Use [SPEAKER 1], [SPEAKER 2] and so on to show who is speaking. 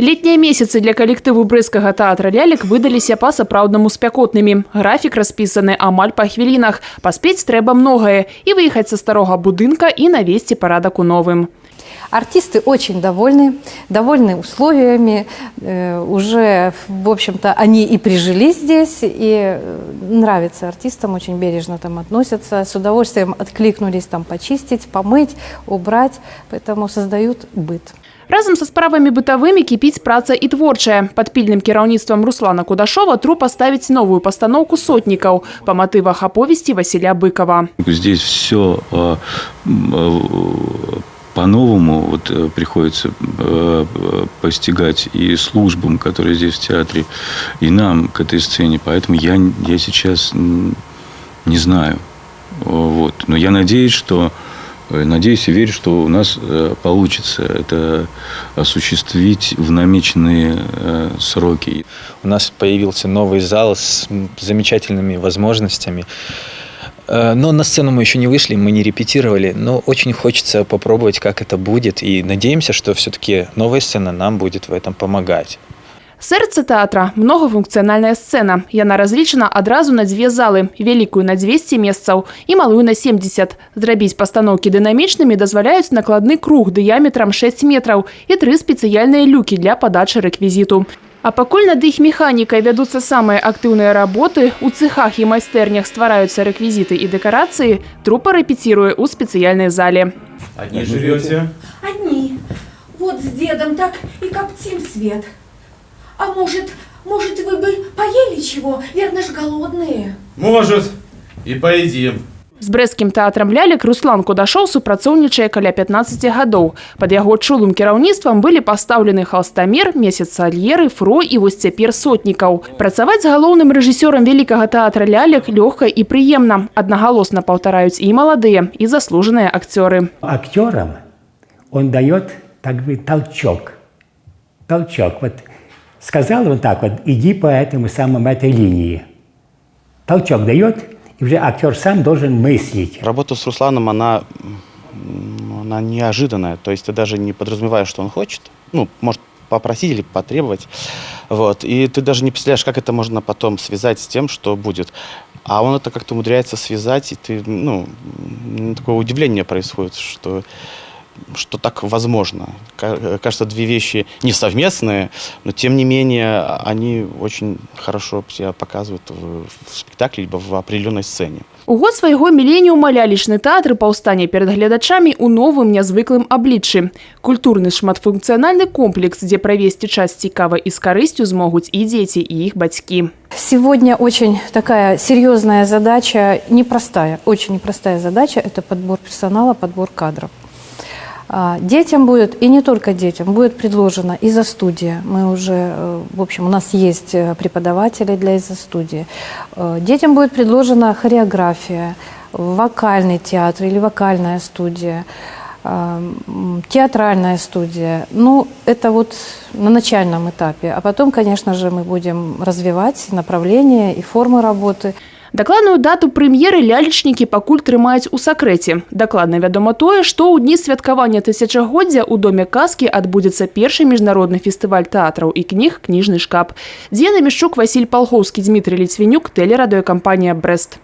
[SPEAKER 1] Летние месяцы для коллективу брэсцкага тэатра лялек выдаліся па-сапраўднаму спякотнымі. Графік распісаны амаль па хвілінах. Паспець трэба многае. И выехать со старого будынка и навесці парадак у новым.
[SPEAKER 2] Артисты очень довольны условиями. Уже, в общем-то, они и прижились здесь, и нравится артистам, очень бережно там относятся. С удовольствием откликнулись там почистить, помыть, убрать, поэтому создают быт.
[SPEAKER 1] Разом со справами бытовыми кипіць праца і творчая. Под пільным кіраўніцтвам Руслана Кудашова труппа ставить новую постановку «Сотников» по мотивах оповести Василия Быкова.
[SPEAKER 3] Здесь все по-новому приходится постигать и службам, которые здесь в театре, и нам к этой сцене. Поэтому я сейчас не знаю. Но я надеюсь и верю, что у нас получится это осуществить в намеченные сроки.
[SPEAKER 4] У нас появился новый зал с замечательными возможностями. Но на сцену мы еще не вышли, мы не репетировали. Но очень хочется попробовать, как это будет. И надеемся, что все-таки новая сцена нам будет в этом помогать.
[SPEAKER 1] Сэрца тэатра – многафункцыянальная сцена. Яна разлічана адразу на две залы, великую на 200 месцаў и малую на 70. Зрабіць пастаноўкі дынамічнымі дазваляюць накладны круг дыяметрам 6 метров и 3 спецыяльныя люкі для подачи рэквізіту. А пакуль над іх механікай вядуцца самыя актыўныя работы, у цехах и майстэрнях ствараюцца рэквізіты и декорации, труппа рэпетируе у спецыяльнай зале.
[SPEAKER 5] Одни живете?
[SPEAKER 6] Одни. Вот с дедом так и коптим свет. А может, вы бы поели чего? Верно ж голодные.
[SPEAKER 5] Может. И поедим.
[SPEAKER 1] З брэсцкім тэатрам лялек Руслан Кудашоў супрацоўнічае каля 15 гадоў. Под яго чулым кіраўніцтвам былі пастаўлены «Халстамер», «Месяц Сальеры», «Фро» и вось цяпер «Сотников». Працаваць з галоўным рэжысёрам великага тэатра лялек лёгка и прыемна. Аднагалосна паўтараюць и молодые, и заслуженные актеры.
[SPEAKER 7] Актерам он дает так бы толчок. Сказал он так иди по этой линии. Толчок дает. И уже актер сам должен мыслить.
[SPEAKER 8] Работа с Русланом, она неожиданная. То есть ты даже не подразумеваешь, что он хочет. Может попросить или потребовать. И ты даже не представляешь, как это можно потом связать с тем, что будет. А он это как-то умудряется связать, и ты, такое удивление происходит, что так возможно. Кажется, две вещи не совместные, но тем не менее они очень хорошо себя показывают в спектакле либо в определенной сцене.
[SPEAKER 1] У год свайго міленіума лялечны тэатр паўстане перад гледачамі у новым нязвыклым абліччы. Культурны шматфункцыянальны комплекс, дзе правесці час цікава і з карысцю змогуць і дзеці, і іх бацькі.
[SPEAKER 2] Сегодня очень такая серьезная задача, очень непростая задача – это подбор персонала, подбор кадров. Детям будет, и не только детям, будет предложена изо-студия. Мы уже, в общем, у нас есть преподаватели для изо-студии. Детям будет предложена хореография, вокальный театр или вокальная студия, театральная студия. Это на начальном этапе. А потом, конечно же, мы будем развивать направления и формы работы.
[SPEAKER 1] Дакладную дату прэм'еры лялечнікі пакуль трымаюць у сакрэце. Дакладна вядома тое, што ў дні святкавання тысячагоддзя ў Доме казкі адбудзецца першы міжнародны фестываль тэатраў і кніг «Кніжны шкаф». Дзена Мішчук, Васіль Палхоўскі, Дмітрий Ліцвінюк, тэлерадыёкампанія «Брэст».